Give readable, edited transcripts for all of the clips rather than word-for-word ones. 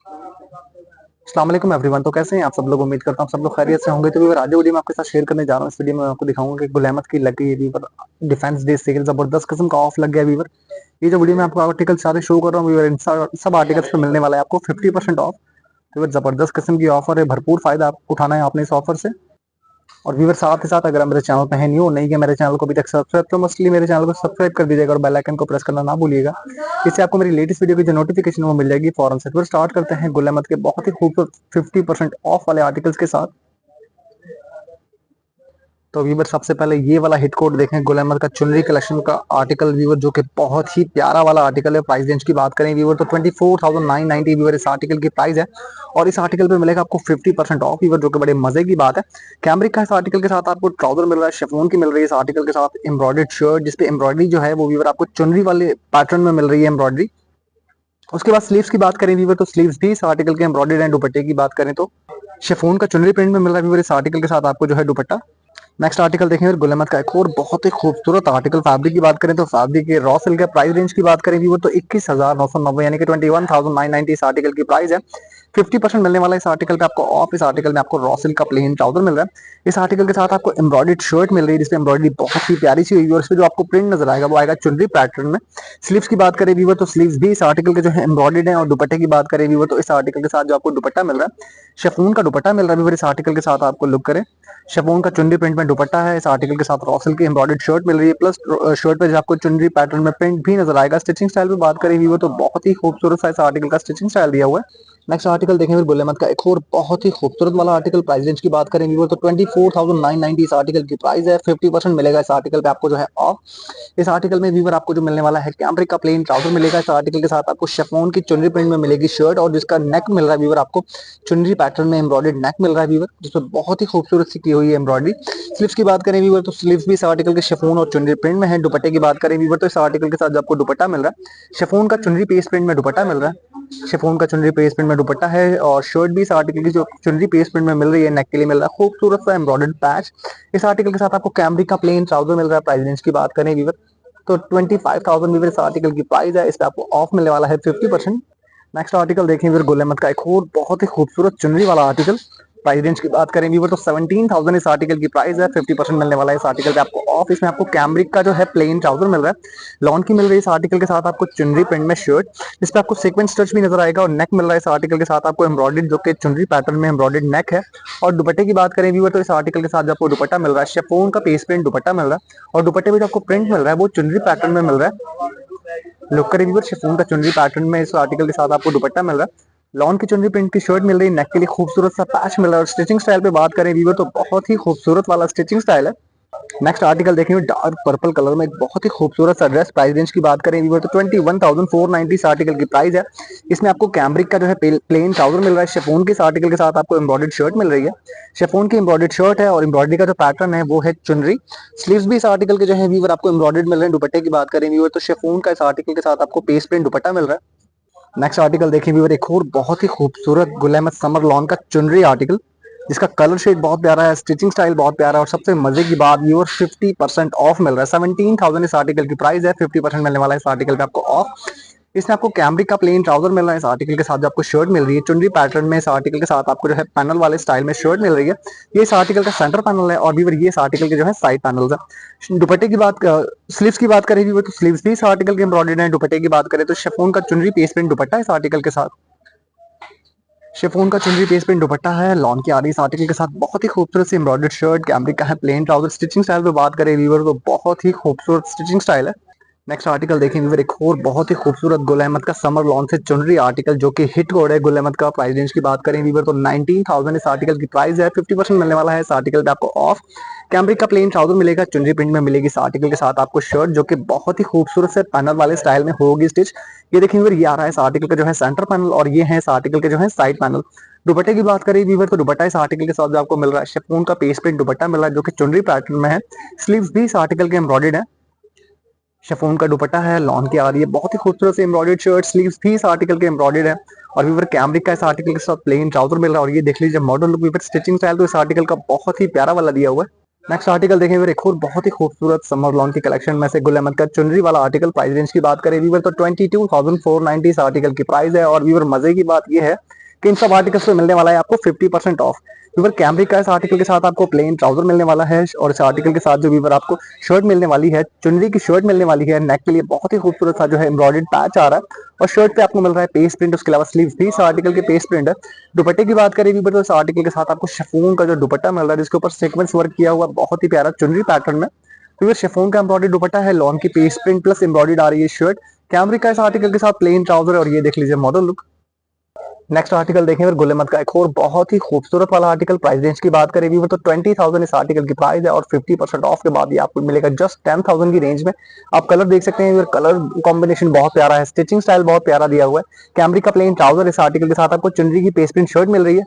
अस्सलाम वालेकुम एवरीवन। तो कैसे हैं आप सब लोग? उम्मीद करता हूँ सब लोग खैरियत से होंगे। तो व्यूअर आज वीडियो में आपके साथ शेयर करने जा रहा हूँ। इस वीडियो में मैं आपको दिखाऊंगा कि गुल अहमद की लग गई है व्यूअर डिफेंस डे सेल, जबरदस्त किस्म का ऑफ लग गया व्यूअर। ये जो वीडियो में आपको आर्टिकल सारे शो कर रहा हूँ व्यूअर, इन सब आर्टिकल्स पे मिलने वाला है आपको 50% ऑफ। व्यूअर जबरदस्त किस्म की ऑफर है, भरपूर फायदा आप उठाना है आपने इस ऑफर से। और व्यूअर साथ ही साथ अगर आप मेरे चैनल पे हैं न्यू नहीं कि मेरे चैनल को अभी तक सब्सक्राइब, तो मस्टली मेरे चैनल को सब्सक्राइब कर दीजिएगा और बेल आइकन को प्रेस करना ना भूलिएगा। इससे आपको मेरी लेटेस्ट वीडियो की जो नोटिफिकेशन वो मिल जाएगी फौरन से। फिर स्टार्ट करते हैं गुल अहमद के बहुत ही खूबसूरत 50% ऑफ वाले आर्टिकल्स के साथ। तो व्यूवर सबसे पहले ये वाला हिट कोड देखें, गुल अहमद का चुनरी कलेक्शन का आर्टिकल व्यूवर, जो कि बहुत ही प्यारा वाला आर्टिकल है। प्राइस रेंज की बात करें व्यूवर तो 24,990 व्यूवर इस आर्टिकल की प्राइस है। और इस आर्टिकल पे मिलेगा आपको 50% ऑफ व्यूवर, जो कि बड़े मजे की बात है। कैमरिक का इस आर्टिकल के साथ आपको ट्राउजर मिल रहा है, शिफॉन की मिल रही है इस आर्टिकल के साथ एम्ब्रॉयडर्ड शर्ट, जिसपे एम्ब्रॉयडरी जो है वो व्यूवर आपको चुनरी वाले पैटर्न में मिल रही है एम्ब्रॉयडरी। उसके बाद स्लीव्स की बात करें व्यूवर तो स्लीव्स भी इस आर्टिकल के एम्ब्रॉयडर्ड एंड दुपट्टे की बात करें तो शिफॉन का चुनरी प्रिंट में मिल रहा है व्यूवर इस आर्टिकल के साथ आपको जो है दुपट्टा। नेक्स्ट आर्टिकल देखेंगे गुल अहमद का एक और बहुत ही खूबसूरत आर्टिकल। फैब्रिक की बात करें तो फैब्रिक के रॉ सिल्क है। प्राइस रेंज की बात करें व्यूवर तो 21,990 यानी कि 21,990 इस आर्टिकल की प्राइस है। 50% मिलने वाला इस आर्टिकल पे आपको ऑफ। इस आर्टिकल में आपको रॉ सिल्क का प्लेन ट्राउजर मिल रहा है। इस आर्टिकल के साथ आपको एम्ब्रॉयडर्ड शर्ट मिल रही है, जिसपे एम्ब्रॉयडरी बहुत ही प्यारी सी हुई है और इस पे जो आपको प्रिंट नजर आएगा वो आएगा चुनरी पैटर्न में। स्लीव्स की बात करें व्यूवर तो स्लीव्स भी इस आर्टिकल के जो है एम्ब्रॉयडर्ड है। और दुपट्टे की बात करें व्यूवर तो इस आर्टिकल के साथ जो आपको दुपट्टा मिल रहा है शिफॉन का दुपट्टा मिल रहा है व्यूवर इस आर्टिकल के साथ आपको लुक करें। शिफॉन का चुनरी प्रिंट में दुपट्टा है। इस आर्टिकल के साथ रॉसल की एम्ब्रॉयडर्ड शर्ट मिल रही है, प्लस शर्ट पे जो आपको चुनरी पैटर्न में प्रिंट भी नजर आएगा। स्टिचिंग स्टाइल पे बात करें व्यूवर तो बहुत ही खूबसूरत सा इस आर्टिकल का स्टिचिंग स्टाइल दिया हुआ है। नेक्स्ट आर्टिकल देखें फिर गुल अहमद का एक और बहुत ही खूबसूरत वाला आर्टिकल। प्राइस रेंज की बात करें व्यूवर तो 24,990 इस आर्टिकल की प्राइस है। 50% मिलेगा इस आर्टिकल पे आपको जो है ऑफ। इस आर्टिकल में व्यूवर आपको जो मिलने वाला है कैमरिक का प्लेन ट्राउजर मिलेगा। इस आर्टिकल के साथ आपको शिफॉन की चुनरी प्रिंट में मिलेगी शर्ट, और जिसका नेक मिल रहा है व्यूवर आपको चुनरी पैटर्न में एम्ब्रॉयडर्ड नेक मिल रहा है व्यूवर, जिसमें बहुत ही खूबसूरत सी की हुई है एम्ब्रॉयडरी। स्लीव्स की बात करें व्यूवर तो स्लीव्स भी इस आर्टिकल के शिफॉन और चुनरी प्रिंट में है। दुपट्टे की बात करें व्यूवर तो इस आर्टिकल के साथ जो आपको दुपट्टा मिल रहा है शिफॉन का चुनरी पेस्ट प्रिंट में दुपट्टा मिल रहा है। शिफॉन का चुनरी पेस्ट प्रिंट में दुपट्टा है और शर्ट भी इस आर्टिकल की जो चुनरी पेस्ट प्रिंट में मिल रही है नेक के लिए मिल रहा है खूबसूरत सा एम्ब्रॉयडर्ड पैच। इस आर्टिकल के साथ आपको कैमरिक का प्लेन ट्राउजर मिल रहा है। प्राइस रेंज की बात करें व्यूवर तो 25,000 व्यूवर इस आर्टिकल की प्राइस है। इस पे आपको ऑफ मिलने वाला है 50%। नेक्स्ट आर्टिकल देखें फिर गुल अहमद का एक और बहुत ही खूबसूरत चुनरी वाला आर्टिकल। प्राइस रेंज की बात करें व्यूवर तो 17,000 इस आर्टिकल की प्राइस है। 50% मिलने वाला है इस आर्टिकल पे आपको ऑफ। इसमें आपको कैमरिक का जो है प्लेन ट्राउजर मिल रहा है, लॉन की मिल रही है इस आर्टिकल के साथ आपको चुनरी प्रिंट में शर्ट, इस पे आपको सीक्वेंस टच भी नजर आएगा, और नेक मिल रहा है इस आर्टिकल के साथ आपको एम्ब्रॉयडर्ड, जो कि चुनरी पैटर्न में एम्ब्रॉयडर्ड नेक है। और दुपट्टे की बात करें व्यूवर तो इस आर्टिकल के साथ जो आपको दुपट्टा मिल रहा है शिफॉन का पेस्ट प्रिंट दुपट्टा मिल रहा है, और दुपट्टे में जो आपको प्रिंट मिल रहा है वो चुनरी पैटर्न में मिल रहा है। लुक करें व्यूवर शिफॉन का चुनरी पैटर्न में इस आर्टिकल के साथ आपको दुपट्टा मिल रहा है। लॉन की चुनरी प्रिंट की शर्ट मिल रही है, नेक के लिए खूबसूरत सा पैच मिल रहा है। और स्टिचिंग स्टाइल पे बात करें व्यूवर तो बहुत ही खूबसूरत वाला स्टिचिंग स्टाइल है। नेक्स्ट आर्टिकल देखेंगे डार्क पर्पल कलर में एक बहुत ही खूबसूरत सा ड्रेस। प्राइस रेंज की बात करें व्यूवर तो 21,490 इस आर्टिकल की प्राइस है। इसमें आपको कैमरिक का जो है प्लेन ट्राउजर मिल रहा है शिफॉन के इस आर्टिकल के साथ आपको एम्ब्रॉयडर्ड शर्ट मिल रही है। शिफॉन की एम्ब्रॉयडर्ड शर्ट है और एम्ब्रॉयडरी का जो पैटर्न है वो है चुनरी। स्लीव्स भी इस आर्टिकल के जो है व्यूवर आपको एम्ब्रॉयडर्ड मिल रहे हैं। दुपट्टे की बात करें व्यूवर तो शिफॉन का इस आर्टिकल के साथ आपको पेस्ट प्रिंट दुपट्टा मिल रहा है। नेक्स्ट आर्टिकल देखिए व्यूवर एक और बहुत ही खूबसूरत गुल अहमद समर लॉन का चुनरी आर्टिकल, जिसका कलर शेड बहुत प्यारा है, स्टिचिंग स्टाइल बहुत प्यारा है, और सबसे मजे की बात व्यूवर 50% ऑफ मिल रहा है। 17,000 इस आर्टिकल की प्राइस है। 50% मिलने वाला है इस आर्टिकल पे आपको ऑफ। इसमें आपको कैमरिक का प्लेन ट्राउजर मिल रहा है इस आर्टिकल के साथ, जो आपको शर्ट मिल रही है चुनरी पैटर्न में। इस आर्टिकल के साथ आपको जो है पैनल वाले स्टाइल में शर्ट मिल रही है। ये इस आर्टिकल का सेंटर पैनल है, और व्यूवर ये इस आर्टिकल के जो है साइड पैनल है। दुपट्टे की बात स्लीव्स की बात करें व्यूवर तो स्लीव्स भी इस आर्टिकल के एम्ब्रॉयडर्ड है। दुपट्टे की बात करें तो शिफॉन का चुनरी पेस्ट प्रिंट दुपट्टा इस आर्टिकल के साथ। शिफॉन का चुनरी पेस्ट प्रिंट दुपट्टा है, लॉन की आ रही है इस आर्टिकल के साथ बहुत ही खूबसूरत सी एम्ब्रॉयडर्ड शर्ट। कैमरिक का है प्लेन ट्राउजर। स्टिचिंग स्टाइल पे बात करें व्यूवर तो बहुत ही खूबसूरत स्टिचिंग स्टाइल है। नेक्स्ट आर्टिकल देखें व्यूवर एक और बहुत ही खूबसूरत गुल अहमद का समर लॉन से चुनरी आर्टिकल, जो कि हिट कोड है गुल अहमद का। प्राइस रेंज की बात करें व्यूवर तो 19,000 इस आर्टिकल की प्राइस है। 50% मिलने वाला है इस आर्टिकल पे आपको ऑफ। कैमरिक का प्लेन ट्राउजर मिलेगा, चुनरी प्रिंट में मिलेगी इस आर्टिकल के साथ आपको शर्ट, जो कि बहुत ही खूबसूरत से पैनल वाले स्टाइल में होगी स्टिच। ये देखिए व्यूवर ये आ रहा है इस आर्टिकल का जो है सेंटर पैनल, और ये है इस आर्टिकल के जो है साइड पैनल। दुपट्टे की बात करें व्यूवर तो दुपट्टा इस आर्टिकल के साथ जो आपको मिल रहा है शिफॉन का पेस्ट प्रिंट दुपट्टा मिल रहा है, जो कि चुनरी पैटर्न में है। स्लीव्स भी इस आर्टिकल के एम्ब्रॉयडर्ड है। शिफॉन का दुपट्टा है, लॉन की आ रही है बहुत ही खूबसूरत से एम्ब्रॉयडर्ड शर्ट। स्लीव्स भी इस आर्टिकल के एम्ब्रॉयडर्ड है। और व्यूवर कैमरिक का इस आर्टिकल के साथ प्लेन ट्राउजर मिल रहा है। और ये देख लीजिए model look viewer stitching style तो इस आर्टिकल का बहुत ही प्यारा वाला दिया हुआ है। नेक्स्ट आर्टिकल देखें वीवर, एक और बहुत ही खूबसूरत समर लॉन की कलेक्शन में से गुल अहमद का चुनरी वाला आर्टिकल। प्राइस रेंज की बात करें वीवर तो 22,490 इस आर्टिकल की प्राइस है। और वीवर मजे की बात यह है कि इन सब आर्टिकल्स पे मिलने वाला है आपको 50% ऑफ। वीवर कैमरिक का इस आर्टिकल के साथ आपको प्लेन ट्राउजर मिलने वाला है और इस आर्टिकल के साथ जो वीवर आपको शर्ट मिलने वाली है, चुनरी की शर्ट मिलने वाली है। नेक के लिए बहुत ही खूबसूरत सा जो है एम्ब्रॉयडर्ड पैच आ रहा है और शर्ट पे आपको मिल रहा है पेस्ट प्रिंट। उसके अलावा स्लीव्स भी इस आर्टिकल के पेस्ट प्रिंट है। दुपट्टे की बात करें वीवर तो इस आर्टिकल के साथ आपको शिफॉन का जो दुपट्टा मिल रहा है जिसके ऊपर सीक्वेंस वर्क किया हुआ बहुत ही प्यारा चुनरी पैटर्न में। तो ये शिफॉन का एम्ब्रॉयडर्ड दुपट्टा है, लॉन की पेस्ट प्रिंट प्लस एम्ब्रॉयडर्ड आ रही है शर्ट। कैमरिक का इस आर्टिकल के साथ प्लेन ट्राउजर है और ये देख लीजिए मॉडल लुक। नेक्स्ट आर्टिकल देखें फिर गुल अहमद का एक और बहुत ही खूबसूरत वाला आर्टिकल। प्राइस रेंज की बात करें भी तो 20,000 इस आर्टिकल की प्राइस है और 50% ऑफ के बाद ये आपको मिलेगा जस्ट 10,000 की रेंज में। आप कलर देख सकते हैं, कलर कॉम्बिनेशन बहुत प्यारा है, स्टिचिंग स्टाइल बहुत प्यारा दिया हुआ है। कैमरिक का प्लेन ट्राउजर इस आर्टिकल के साथ आपको चुनरी की पेस्ट प्रिंट शर्ट मिल रही है।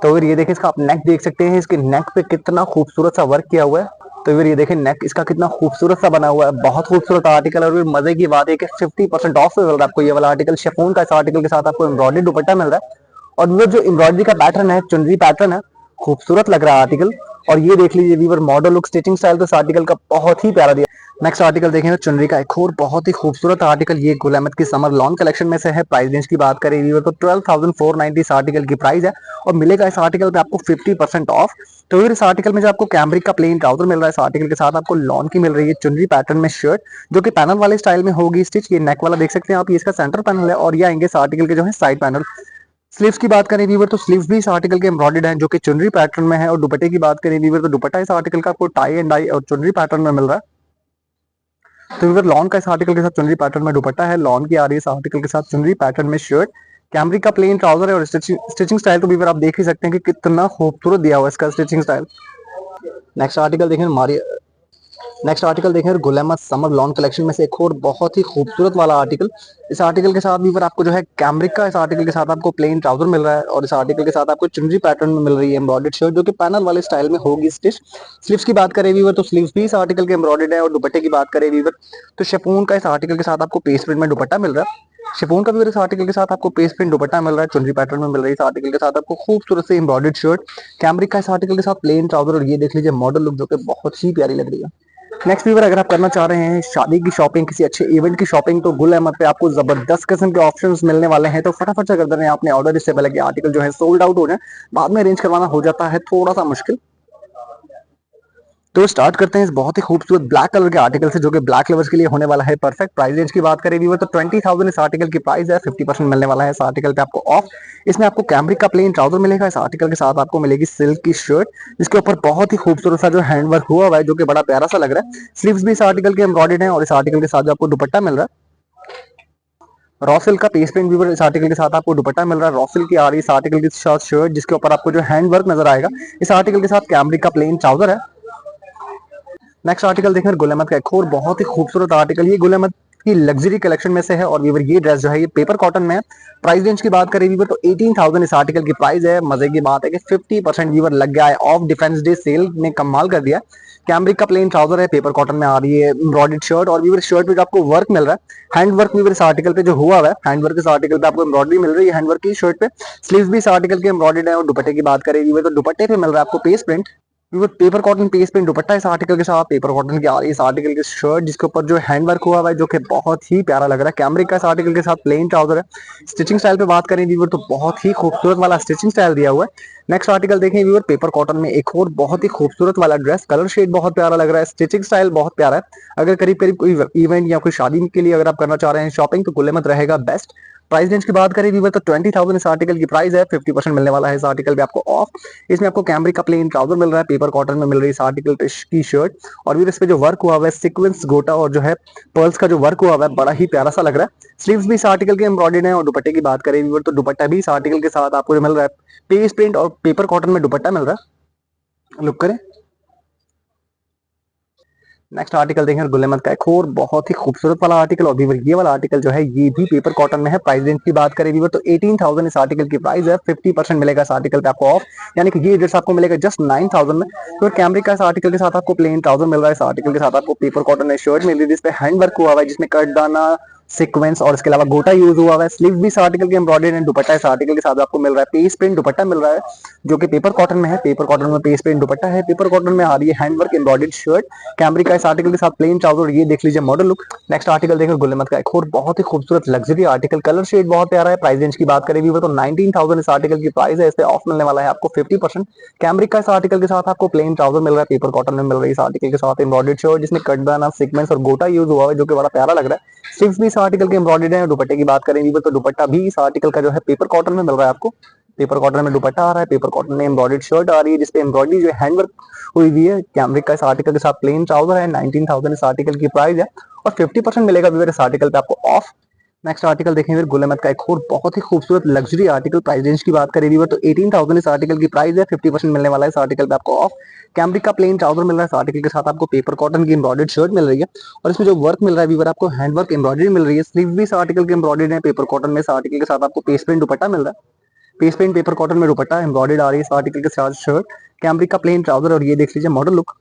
तो फिर ये देखिए इसका आप नेक देख सकते हैं, इसके नेक पे कितना खूबसूरत सा वर्क किया हुआ है। तो फिर ये देखें नेक इसका कितना खूबसूरत सा बना हुआ है, बहुत खूबसूरत आर्टिकल। और फिर मजे की बात है कि 50% ऑफ मिल रहा है आपको ये वाला आर्टिकल। शिफॉन का इस आर्टिकल के साथ आपको एम्ब्रॉयडरी दुपट्टा मिल रहा है और वो जो एम्ब्रॉयडरी का पैटर्न है, चुनरी पैटर्न है, खूबसूरत लग रहा है आर्टिकल। और ये देख लीजिए weaver model look, stitching style तो इस आर्टिकल का बहुत ही प्यारा दिया। नेक्स्ट आर्टिकल देखें तो चुनरी का एक और बहुत ही खूबसूरत आर्टिकल, ये गुल अहमद की समर लॉन कलेक्शन में से है। प्राइस रेंज की बात करें वीवर तो 12,490 इस आर्टिकल की प्राइस है और मिलेगा इस आर्टिकल पे आपको 50% ऑफ। तो फिर इस आर्टिकल में जो आपको कैमरिक का प्लेन ट्राउजर मिल रहा है, इस आर्टिकल के साथ आपको लॉन की मिल रही है चुनरी पैटर्न में शर्ट जो कि पैनल वाले स्टाइल में होगी स्टिच। ये नेक वाला देख सकते हैं आप, ये इसका सेंटर पैनल है और ये आएंगे इस आर्टिकल के जो है साइड पैनल। स्लीव्स की बात करें वीवर तो स्लीव्स भी इस आर्टिकल के एम्ब्रॉयडर्ड हैं जो कि चुनरी पैटर्न में है। और दुपट्टे की बात करें वीवर तो दुपट्टा इस आर्टिकल का आपको टाई एंड डाई और चुनरी पैटर्न में मिल रहा है। तो वीवर लॉन का इस आर्टिकल के साथ चुनरी पैटर्न में दुपट्टा है, लॉन की आ रही है इस आर्टिकल के साथ चुनरी पैटर्न में शर्ट। कैमरिक का प्लेन ट्राउजर है और स्टिचिंग स्टाइल तो वीवर आप देख ही सकते हैं कि कितना खूबसूरत दिया हुआ है इसका स्टिचिंग स्टाइल। नेक्स्ट आर्टिकल देखें हमारी नेक्स्ट आर्टिकल देखें Gul Ahmed summer lawn collection में से एक और बहुत ही खूबसूरत वाला आर्टिकल। इस आर्टिकल के साथ भी आपको जो है कैमरिक का इस आर्टिकल के साथ आपको प्लेन ट्राउजर मिल रहा है और इस आर्टिकल के साथ आपको चुनरी पैटर्न में मिल रही है एम्ब्रॉयडर्ड शर्ट जो कि पैनल वाले स्टाइल में होगी स्टिच। स्लीव्स की बात करें वीवर तो स्लीव्स भी इस आर्टिकल के एम्ब्रॉयडर्ड है। और दुपट्टे की बात करें वीवर तो शिफॉन का इस आर्टिकल के साथ आपको पेस्ट प्रिंट में दुपट्टा मिल रहा है। शिफॉन का भी इस आर्टिकल के साथ आपको पेस्ट प्रिंट दुपट्टा मिल रहा है, चुनरी पैटर्न में मिल रही है। इस आर्टिकल के साथ आपको खूबसूरत से एम्ब्रॉयडर्ड शर्ट। कैमरिक का इस आर्टिकल के साथ प्लेन ट्राउजर और ये देख लीजिए मॉडल लुक जो कि बहुत ही प्यारी लग रही है। नेक्स्ट वीवर अगर आप करना चाह रहे हैं शादी की शॉपिंग, किसी अच्छे इवेंट की शॉपिंग, तो गुल अहमद पे आपको जबरदस्त किस्म के ऑप्शंस मिलने वाले हैं। तो फटाफट से कर दे रहे हैं आपने ऑर्डर, इससे पहले कि आर्टिकल जो है सोल्ड आउट हो जाए। बाद में अरेंज करवाना हो जाता है थोड़ा सा मुश्किल। तो स्टार्ट करते हैं इस बहुत ही खूबसूरत ब्लैक कलर के आर्टिकल से जो कि ब्लैक लवर्स के लिए होने वाला है परफेक्ट। प्राइस रेंज की बात करें वीवर तो 20,000 इस आर्टिकल की प्राइस है, 50% मिलने वाला है इस आर्टिकल पे आपको ऑफ। इसमें आपको कैमरिक का प्लेन ट्राउजर मिलेगा, इस आर्टिकल के साथ आपको मिलेगी सिल्क की शर्ट जिसके ऊपर बहुत ही खूबसूरत सा जो हैंडवर्क हुआ हुआ है जो कि बड़ा प्यारा सा लग रहा है। स्लीव्स भी इस आर्टिकल के एम्ब्रॉयडर्ड है और इस आर्टिकल के साथ जो आपको दुपट्टा मिल रहा है रॉ सिल्क का पेस्ट प्रिंट वीवर, इस आर्टिकल के साथ आपको दुपट्टा मिल रहा है। रॉ सिल्क की आ रही है इस आर्टिकल के साथ शर्ट जिसके ऊपर आपको जो हैंड वर्क नजर आएगा। इस आर्टिकल के साथ कैमरिक का प्लेन ट्राउजर है। नेक्स्ट आर्टिकल देखें गुल अहमद का एक और बहुत ही खूबसूरत आर्टिकल, ये गुल अहमद की लग्जरी कलेक्शन में से है और वीवर ये ड्रेस जो है ये पेपर कॉटन में है। प्राइस रेंज की बात करें वीवर तो 18,000 इस आर्टिकल की प्राइस है। मजे की बात है कि 50% वीवर लग गया है ऑफ, डिफेंस डे सेल ने कमाल कर दिया। कैमरिक का प्लेन ट्राउजर है, पेपर कॉटन में आ रही है एम्ब्रॉयडर्ड शर्ट और वीवर शर्ट पे जो आपको वर्क मिल रहा है हैंड वर्क वीवर इस आर्टिकल पे जो हुआ है, हैंड वर्क इस आर्टिकल पे आपको एम्ब्रॉयडरी मिल रही है हैंड वर्क की शर्ट पे। स्लीव्स भी इस आर्टिकल के एम्ब्रॉयडर्ड है। और दुपट्टे की बात करें वीवर तो दुपट्टे पे मिल रहा है आपको paste print, paper cotton paste print दुपट्टा इस आर्टिकल के साथ पेपर कॉटन की आ रही है इस आर्टिकल की शर्ट जिसके ऊपर जो हैंड वर्क हुआ है जो कि बहुत ही प्यारा लग रहा है। कैमरिक का इस आर्टिकल के साथ प्लेन ट्राउजर है। स्टिचिंग स्टाइल पे बात करें वीवर तो बहुत ही खूबसूरत वाला स्टिचिंग स्टाइल दिया हुआ है। नेक्स्ट आर्टिकल देखें वीवर पेपर कॉटन में एक और बहुत ही खूबसूरत वाला ड्रेस, कलर शेड बहुत प्यारा लग रहा है, स्टिचिंग स्टाइल बहुत प्यारा है। अगर करीब करीब कोई इवेंट या कोई शादी के लिए अगर आप करना चाह रहे हैं शॉपिंग तो गुल अहमद रहेगा बेस्ट। प्राइस रेंज की बात करें वीवर तो 20,000 इस आर्टिकल की प्राइस है, 50% मिलने वाला है इस आर्टिकल पे आपको ऑफ। इसमें आपको कैमरिक का प्लेन ट्राउजर मिल रहा है, पेपर कॉटन में मिल रही है इस आर्टिकल पे की शर्ट और फिर इस पे जो वर्क हुआ हुआ है सीक्वेंस गोटा और जो है पर्ल्स का जो वर्क हुआ हुआ है बड़ा ही प्यारा सा लग रहा है। स्लीव्स भी इस आर्टिकल के एम्ब्रॉयडर्ड है। और दुपट्टे की बात करें वीवर तो दुपट्टा भी इस आर्टिकल के साथ आपको मिल रहा है पेस्ट प्रिंट और पेपर कॉटन में दुपट्टा मिल रहा है। लुक करें नेक्स्ट आर्टिकल देखें गुल अहमद का एक और बहुत ही खूबसूरत वाला आर्टिकल और वीवर ये वाला आर्टिकल जो है ये भी पेपर कॉटन में है। प्राइस रेंज की बात करें वीवर तो 18,000 इस आर्टिकल की प्राइस है, 50% मिलेगा इस आर्टिकल पे आपको ऑफ, यानी कि ये ड्रेस आपको मिलेगा जस्ट 9,000 में। तो कैमरिक का इस आर्टिकल के साथ आपको प्लेन ट्राउजर मिल रहा है, इस आर्टिकल के साथ आपको पेपर कॉटन में शर्ट मिल रही है जिसपे हैंड वर्क हुआ हुआ है जिसमें कट दाना सीक्वेंस और इसके अलावा गोटा यूज हुआ है। स्लीव भी इस आर्टिकल के एम्ब्रॉयडर्ड है। दुपट्टा इस आर्टिकल के साथ आपको मिल रहा है पेस प्रिंट दुपट्टा मिल रहा है, जो कि पेपर कॉटन में है। पेपर कॉटन में पेस प्रिंट दुपट्टा है। पेपर कॉटन में आ रही है हैंडवर्क एम्ब्रॉयडर्ड शर्ट, कैमरिक का इस आर्टिकल के साथ प्लेन ट्राउजर। ये देख लीजिए मॉडल लुक। नेक्स्ट आर्टिकल देखें गुलेमत का एक और बहुत ही खूबसूरत लग्जरी आर्टिकल, कलर शेड बहुत प्यारा है। प्राइस रेंज की बात करें व्यूअर तो 19,000 इस आर्टिकल की प्राइस है। इससे ऑफ मिलने वाला है आपको 50%। कैमरिक का इस आर्टिकल के साथ आपको प्लेन ट्राउजर मिल रहा है। पेपर कॉटन में मिल रही है इस आर्टिकल के साथ एम्ब्रॉयडर्ड शर्ट, जिसमें कट बना सीक्वेंस और गोटा यूज हुआ है, जो कि बड़ा प्यारा लग रहा है। स्लीव्स भी इस आर्टिकल के एम्ब्रॉयडर्ड है। दुपट्टे की बात करेंगे तो दुपट्टा भी इस आर्टिकल का जो है पेपर कॉटन में मिल रहा है आपको। पेपर कॉटन में दुपट्टा आ रहा है। पेपर कॉटन में एम्ब्रॉयडर्ड शर्ट आ रही है, जिसपे एम्ब्रॉयडरी जो हैंडवर्क हुई हुई है। कैमरिक का इस आर्टिकल के साथ प्लेन ट्राउजर है। 19,000 इस आर्टिकल की प्राइस है और 50% मिलेगा व्यूअर इस आर्टिकल पे आपको ऑफ। नेक्स्ट आर्टिकल देखेंगे गुल अहमद का एक और बहुत ही खूबसूरत लग्जरी आर्टिकल। प्राइस रेंज की बात करें व्यूअर तो 18,000 इस आर्टिकल की प्राइस है। 50% मिलने वाला है इस आर्टिकल पे आपको ऑफ। कैमरिक का प्लेन ट्राउजर मिल रहा है इस आर्टिकल के साथ। आपको पेपर कॉटन की एम्ब्रॉयडर्ड शर्ट मिल रही है और इसमें जो वर्क मिल रहा है व्यूअर आपको हैंडवर्क एम्ब्रॉयडरी मिल रही है। स्लीव भी इस आर्टिकल के एम्ब्रॉयडर्ड है। पेपर कॉटन में इस आर्टिकल के साथ आपको पेस्ट प्रिंट दुपट्टा मिल रहा है। पेस्ट प्रिंट पेपर कॉटन में दुपट्टा एम्ब्रॉयडर्ड आ रही है इस आर्टिकल के साथ शर्ट, कैमरिक का प्लेन ट्राउजर और ये देख लीजिए मॉडल लुक।